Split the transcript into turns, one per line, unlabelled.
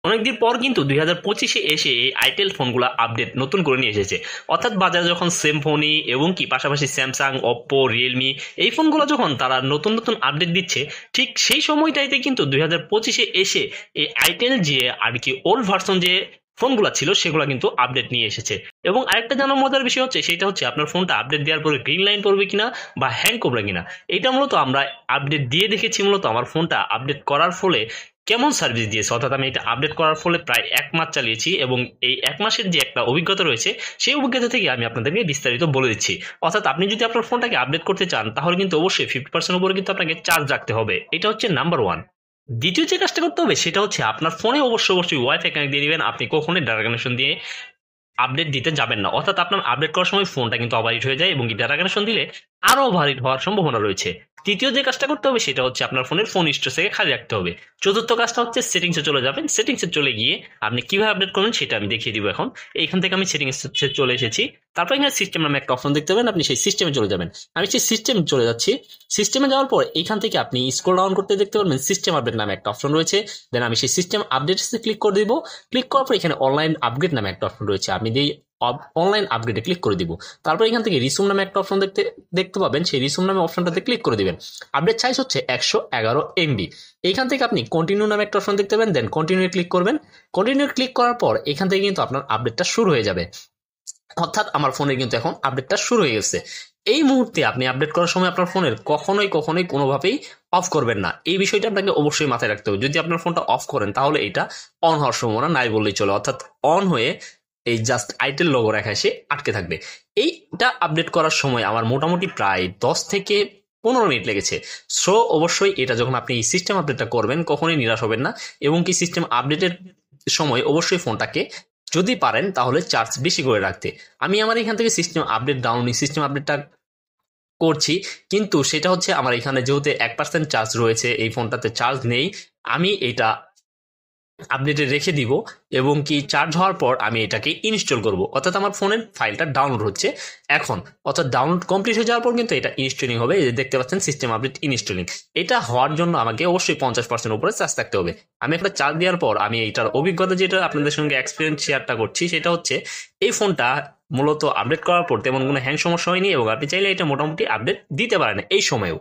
অনেকদিন পর কিন্তু 2025-এ এসে এই আইটেল ফোনগুলো আপডেট নতুন করে নিয়ে এসেছে। অর্থাৎ বাজারে যখন সিম্ফনি এবং কি পাশাপাশি স্যামসাং, ওপ্পো, রিয়েলমি এই ফোনগুলো যখন তারা নতুন নতুন আপডেট দিচ্ছে, ঠিক সেই সময়টাইতে কিন্তু 2025-এ এসে এই আইটেল যে আর কি ওল্ড ভার্সন যে ফোনগুলো ছিল সেগুলো কিন্তু আপডেট নিয়ে এসেছে। এবং আরেকটা জানার মজার বিষয় হচ্ছে সেটা হচ্ছে আপনার ফোনটা আপডেট দেওয়ার পরে গ্রিন লাইন পড়বে কিনা বা হ্যাং করবে কিনা। এটা মূলত আমরা আপডেট দিয়ে দেখেছি। মূলত আমার ফোনটা আপডেট করার ফলে কেমন সার্ভিস দিয়েছে, অর্থাৎ আমি এটা আপডেট করার ফলে প্রায় 1 মাস চালিয়েছি এবং এই 1 মাসের যে একটা অভিজ্ঞতা রয়েছে সেই অভিজ্ঞতা থেকে আমি আপনাদেরকে বিস্তারিত বলে দিচ্ছি। অর্থাৎ আপনি যদি আপনার ফোনটাকে আপডেট করতে চান তাহলে কিন্তু অবশ্যই 50% উপরে কিন্তু আপনাকে চার্জ রাখতে হবে। এটা হচ্ছে নাম্বার ওয়ান। দ্বিতীয় যে কাজটা করতে হবে সেটা হচ্ছে আপনার ফোনে অবশ্যই অবশ্যই ওয়াইফাই কানেক্ট দিয়ে দিবেন। আপনি কখনোই ডাটা কানেকশন দিয়ে আপডেট দিতে যাবেন না। অর্থাৎ আপনার আপডেট করার সময় ফোনটা কিন্তু ওভারহিট হয়ে যায় এবং ডাটা কানেকশন দিলে আরো ওভারহিট হওয়ার সম্ভাবনা রয়েছে। তৃতীয় যে কাজটা করতে হবে সেটা হচ্ছে আপনার ফোনের ফোন স্টোরেজকে খালি রাখতে হবে। চতুর্থ কাজটা হচ্ছে সেটিংসে চলে যাবেন। সেটিংসে চলে গিয়ে আপনি কিভাবে আপডেট করবেন সেটা আমি দেখিয়ে দিব এখন। এইখান থেকে আমি সেটিংসে চলে এসেছি। তারপর এখানে সিস্টেম নামে একটা অপশন দেখতে পাবেন, আপনি সেই সিস্টেমে চলে যাবেন। আমি সেই সিস্টেমে চলে যাচ্ছি। সিস্টেমে যাওয়ার পর এখান থেকে আপনি স্ক্রল ডাউন করতে দেখতে পারবেন সিস্টেম আপডেট নামে একটা অপশন রয়েছে। দেন আমি সেই সিস্টেম আপডেটসে ক্লিক করে দিব। ক্লিক করার পর এখানে অনলাইন আপগ্রেড নামে একটা অপশন রয়েছে, আমি দিই অনলাইন আপগ্রেডে ক্লিক করে দিব। তারপর এখান থেকে রিসুম নামে একটা অপশন দেখতে দেখতে পাবেন, সেই রিসুম নামে অপশনটাতে ক্লিক করে দিবেন। আপডেট সাইজ হচ্ছে 111 MB। এইখান থেকে আপনি কন্টিনিউ নামে একটা অপশন দেখতে পাবেন, দেন কন্টিনিউ ক্লিক করবেন। কন্টিনিউ ক্লিক করার পর এখান থেকে কিন্তু আপনার আপডেটটা শুরু হয়ে যাবে। অর্থাৎ আমার ফোনে কিন্তু এখন আপডেটটা শুরু হয়ে গেছে। এই মুহূর্তে আপনি আপডেট করার সময় আপনার ফোনের কখনোই কখনোই কোনোভাবেই অফ করবেন না। এই বিষয়টা আপনাকে অবশ্যই মাথায় রাখতে হবে। যদি আপনার ফোনটা অফ করেন তাহলে এটা অন হওয়ার সম্ভাবনা নাই বললেই চলে। অর্থাৎ অন হয়ে এই জাস্ট আইটেল লোগো রেখা এসে আটকে থাকবে। এইটা আপডেট করার সময় আমার মোটামুটি প্রায় 10 থেকে 15 মিনিট লেগেছে। সো অবশ্যই এটা যখন আপনি এই সিস্টেম আপডেটটা করবেন কখনোই নিরাশ হবেন না। এবং কি সিস্টেম আপডেটের সময় অবশ্যই ফোনটাকে যদি পারেন তাহলে চার্জ বেশি করে রাখতে। আমি আমার এখান থেকে সিস্টেম আপডেট ডাউনলোডিং সিস্টেম আপডেটটা করছি, কিন্তু সেটা হচ্ছে আমার এখানে যেহেতু 1% চার্জ রয়েছে, এই ফোনটাতে চার্জ নেই। আমি এটা আপডেটে রেখে দিব এবং কি চার্জ হওয়ার পর আমি এটাকে ইনস্টল করব। অর্থাৎ আমার ফোনের ফাইলটা ডাউনলোড হচ্ছে এখন। অর্থাৎ ডাউনলোড কমপ্লিট হয়ে যাওয়ার পর কিন্তু এটা ইনস্টলিং হবে। এই যে দেখতে পাচ্ছেন সিস্টেম আপডেট ইনস্টলিং। এটা হওয়ার জন্য আমাকে অবশ্যই 50% উপরে চার্জ থাকতে হবে। আমি একটা চার্জ দেওয়ার পর আমি এটার অভিজ্ঞতা যেটা আপনাদের সঙ্গে এক্সপিরিয়েন্স শেয়ারটা করছি সেটা হচ্ছে এই ফোনটা মূলত আপডেট করার পর তেমন কোনো হ্যাং সমস্যা হয়নি এবং আপনি চাইলে এটা মোটামুটি আপডেট দিতে পারেন এই সময়েও।